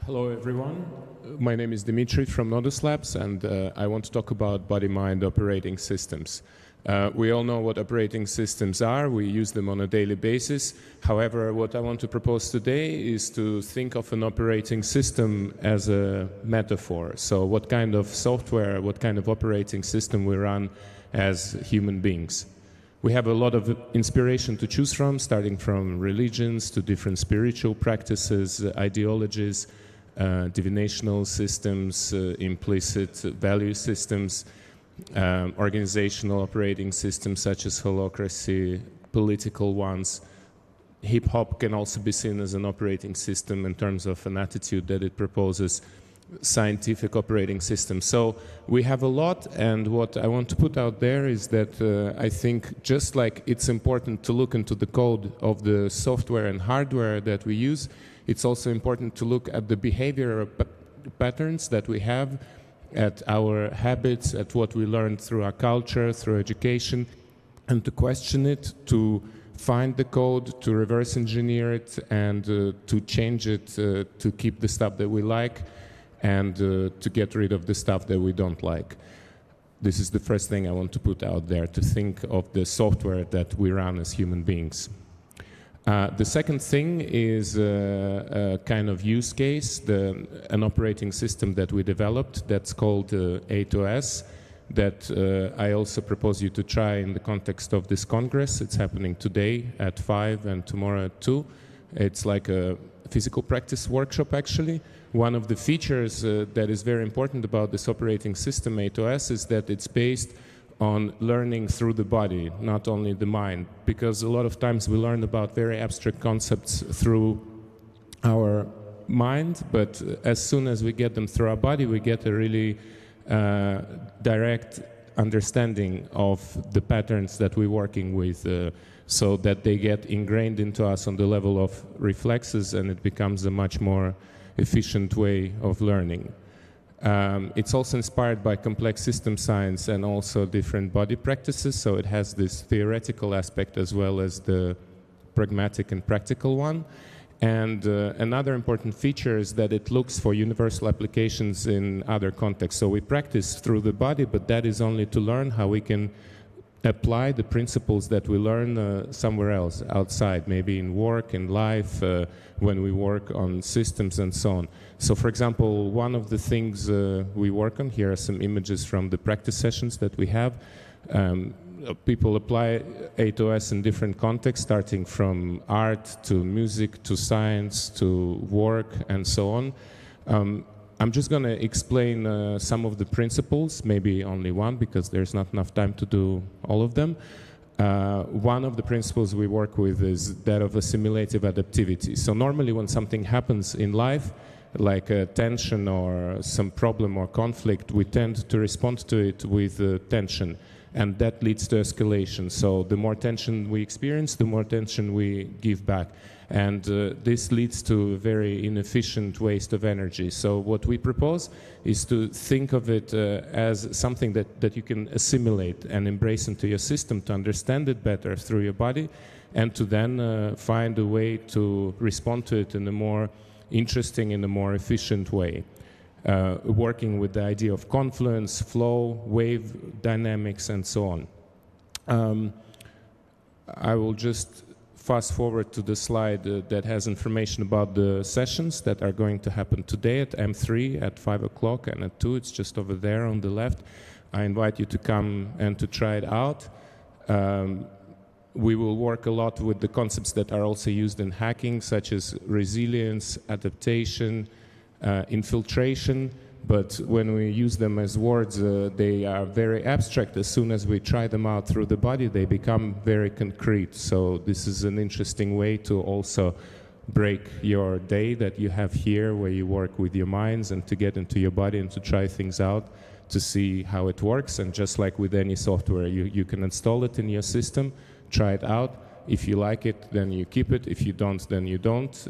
Hello, everyone. My name is Dimitri from Nodus Labs, and I want to talk about Bodymind operating systems. We all know what operating systems are. We use them on a daily basis. However, what I want to propose today is to think of an operating system as a metaphor. So what kind of software, what kind of operating system we run as human beings. We have a lot of inspiration to choose from, starting from religions to different spiritual practices, ideologies, divinational systems, implicit value systems, organizational operating systems such as holacracy, political ones. Hip-hop can also be seen as an operating system in terms of an attitude that it proposes, scientific operating system. So we have a lot, and what I want to put out there is that I think just like it's important to look into the code of the software and hardware that we use, it's also important to look at the behavioral patterns that we have, at our habits, at what we learned through our culture, through education, and to question it, to find the code, to reverse engineer it, and to change it to keep the stuff that we like, and to get rid of the stuff that we don't like. This is the first thing I want to put out there, to think of the software that we run as human beings. The second thing is a kind of use case, an operating system that we developed that's called EIGHTOS, that I also propose you to try in the context of this Congress. It's happening today at 5 and tomorrow at 2. It's like a physical practice workshop, actually. One of the features that is very important about this operating system, EIGHTOS, is that it's based on learning through the body, not only the mind, because a lot of times we learn about very abstract concepts through our mind, but as soon as we get them through our body, we get a really direct understanding of the patterns that we're working with, so that they get ingrained into us on the level of reflexes, and it becomes a much more efficient way of learning. It's also inspired by complex system science and also different body practices, so it has this theoretical aspect as well as the pragmatic and practical one. And another important feature is that it looks for universal applications in other contexts. So we practice through the body, but that is only to learn how we can apply the principles that we learn somewhere else, outside, maybe in work, in life, when we work on systems and so on. So for example, one of the things we work on, here are some images from the practice sessions that we have. People apply EIGHTOS in different contexts, starting from art to music to science to work and so on. I'm just going to explain some of the principles, maybe only one, because there's not enough time to do all of them. One of the principles we work with is that of assimilative adaptivity. So normally when something happens in life, like a tension or some problem or conflict, we tend to respond to it with tension, and that leads to escalation. So the more tension we experience, the more tension we give back. And this leads to very inefficient waste of energy. So what we propose is to think of it as something that you can assimilate and embrace into your system, to understand it better through your body, and to then find a way to respond to it in a more interesting, in a more efficient way. Working with the idea of confluence, flow, wave dynamics, and so on. I will just fast forward to the slide that has information about the sessions that are going to happen today at M3 at 5 o'clock and at 2. It's just over there on the left. I invite you to come and to try it out. We will work a lot with the concepts that are also used in hacking, such as resilience, adaptation, infiltration, but when we use them as words, they are very abstract. As soon as we try them out through the body, they become very concrete. So this is an interesting way to also break your day that you have here, where you work with your minds, and to get into your body and to try things out, to see how it works. And just like with any software, you can install it in your system, try it out. If you like it, then you keep it. If you don't, then you don't.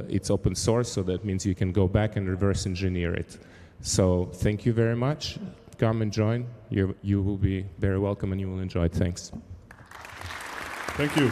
It's open source, so that means you can go back and reverse engineer it. So thank you very much. Come and join. You will be very welcome and you will enjoy it. Thanks. Thank you.